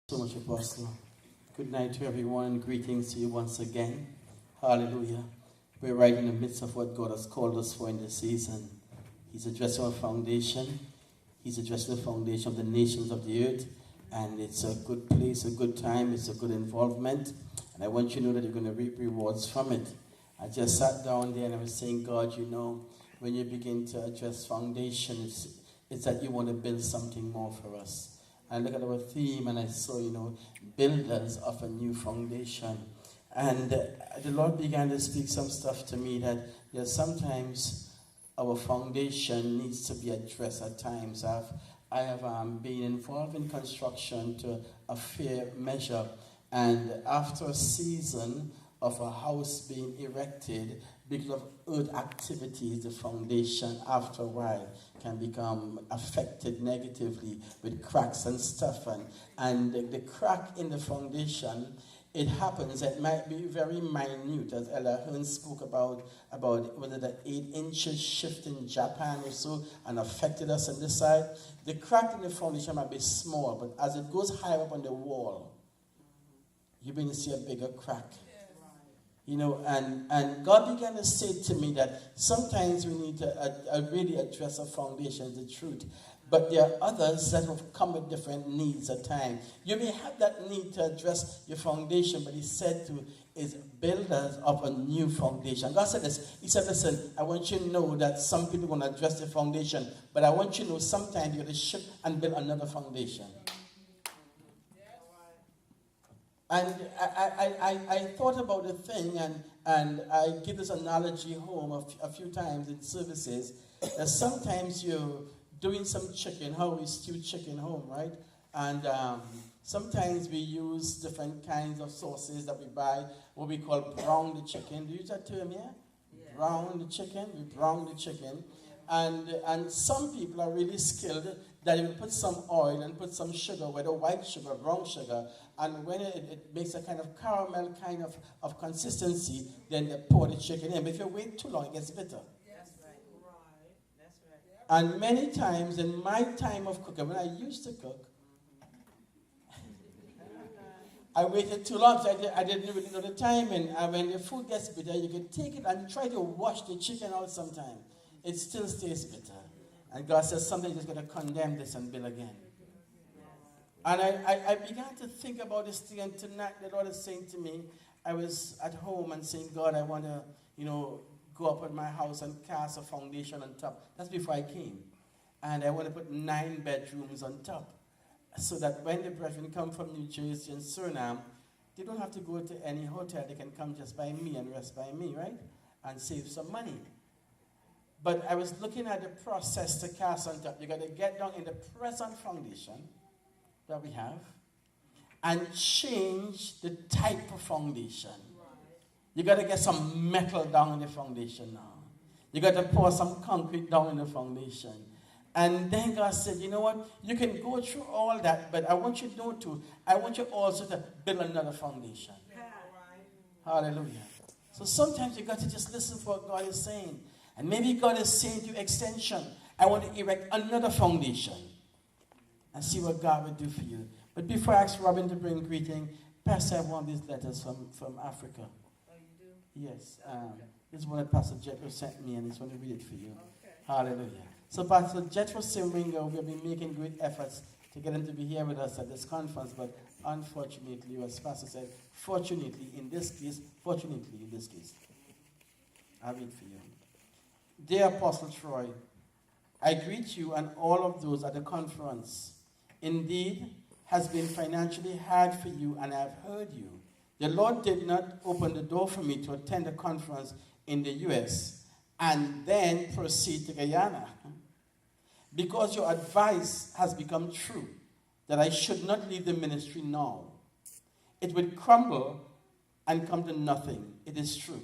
So much, Apostle. Good night to everyone. Greetings to you once again. Hallelujah. We're right in the midst of what God has called us for in this season. He's addressing our foundation. He's addressing the foundation of the nations of the earth. And it's a good place, a good time. It's a good involvement. And I want you to know that you're going to reap rewards from it. I just sat down there and I was saying, God, you know, when you begin to address foundation, it's that you want to build something more for us. I look at our theme and I saw, builders of a new foundation. And the Lord began to speak some stuff to me that sometimes our foundation needs to be addressed at times. I have been involved in construction to a fair measure. And after a season of a house being erected, because of earth activities, the foundation after a while can become affected negatively with cracks and stuff. And the crack in the foundation, it happens, it might be very minute, as Ella Hearn spoke about whether the 8 inches shift in Japan or so and affected us on this side. The crack in the foundation might be small, but as it goes higher up on the wall, you're going to see a bigger crack. And God began to say to me that sometimes we need to really address our foundation, the truth. But there are others that have come with different needs at times. You may have that need to address your foundation, but he said to is builders of a new foundation. God said this. He said, listen, I want you to know that some people are going to address the foundation, but I want you to know sometimes you're going to shift and build another foundation. And I thought about the thing, and I give this analogy home a few times in services, that sometimes you're doing some chicken, how we stew chicken home, right? And sometimes we use different kinds of sauces that we buy, what we call brown the chicken. Do you use that term here? Yeah. Brown the chicken, we brown the chicken. And some people are really skilled that you put some oil and put some sugar, whether white sugar or brown sugar, and when it makes a kind of caramel kind of consistency, then they pour the chicken in. But if you wait too long, it gets bitter. That's right. That's right. And many times in my time of cooking, when I used to cook, I waited too long, so I didn't really know the timing. And when the food gets bitter, you can take it and try to wash the chicken out sometime. It still stays bitter. And God says, something is going to condemn this and build again. And I began to think about this thing, and tonight the Lord is saying to me, I was at home and saying, God, I want to, go up at my house and cast a foundation on top. That's before I came. And I want to put 9 bedrooms on top, so that when the brethren come from New Jersey and Suriname, they don't have to go to any hotel. They can come just by me and rest by me, right? And save some money. But I was looking at the process to cast on top. You got to get down in the present foundation that we have and change the type of foundation. You got to get some metal down in the foundation now. You got to pour some concrete down in the foundation. And then God said, you know what? You can go through all that, but I want you to know too, I want you also to build another foundation. Hallelujah. So sometimes you got to just listen for what God is saying. And maybe God is saying to you, extension, I want to erect another foundation. And see what God will do for you. But before I ask Robin to bring greeting, Pastor, I have one of these letters from Africa. Oh, you do? Yes. This is one that Pastor Jethro sent me, and he's going to read it for you. Okay. Hallelujah. So Pastor Jethro Simwinger will be making great efforts to get him to be here with us at this conference, but unfortunately, as Pastor said, fortunately in this case, I'll read for you. Dear Apostle Troy, I greet you and all of those at the conference. Indeed, has been financially hard for you, and I have heard you. The Lord did not open the door for me to attend a conference in the U.S. and then proceed to Guyana, because your advice has become true, that I should not leave the ministry now. It would crumble and come to nothing. It is true.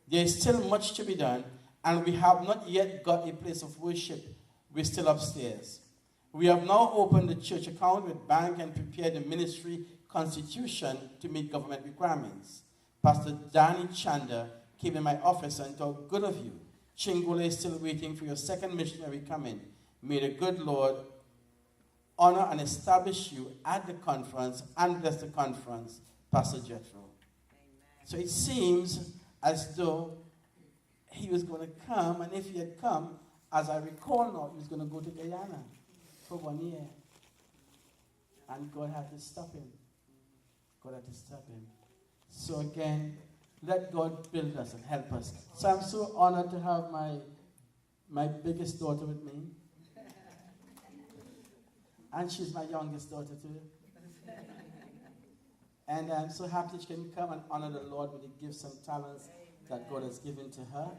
There is still much to be done, and we have not yet got a place of worship. We're still upstairs. We have now opened the church account with bank and prepared the ministry constitution to meet government requirements. Pastor Danny Chanda came in my office and talked good of you. Chingola is still waiting for your second missionary coming. May the good Lord honor and establish you at the conference and bless the conference, Pastor Jethro. So it seems as though he was going to come, and if he had come, as I recall now, he was going to go to Guyana for 1 year. And God had to stop him. God had to stop him. So again, let God build us and help us. So I'm so honored to have my biggest daughter with me. And she's my youngest daughter too. And I'm so happy she can come and honor the Lord with the gifts and talents that God has given to her.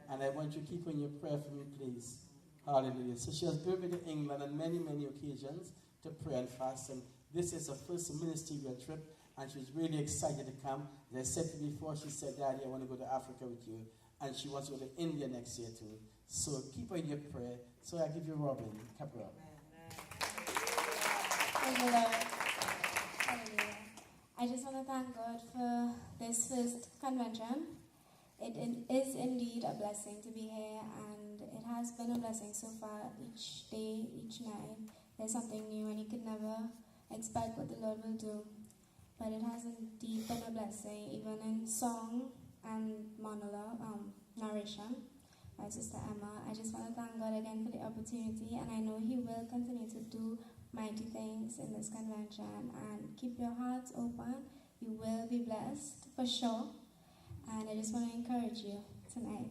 And I want you to keep in your prayer for me, please. Hallelujah. So she has been to England on many, many occasions to pray and fast. And this is her first ministerial trip. And she's really excited to come. As I said to you before, she said, Daddy, I want to go to Africa with you. And she wants to go to India next year too. So keep her in your prayer. So I give you Robin, Cabral. Thank you, Lord. Hallelujah. I just want to thank God for this first convention. It is indeed a blessing to be here, and it has been a blessing so far. Each day, each night, there's something new, and you could never expect what the Lord will do. But it has indeed been a blessing, even in song and monologue, narration. My sister Emma, I just want to thank God again for the opportunity, and I know He will continue to do mighty things in this convention. And keep your hearts open. You will be blessed for sure. And I just want to encourage you tonight.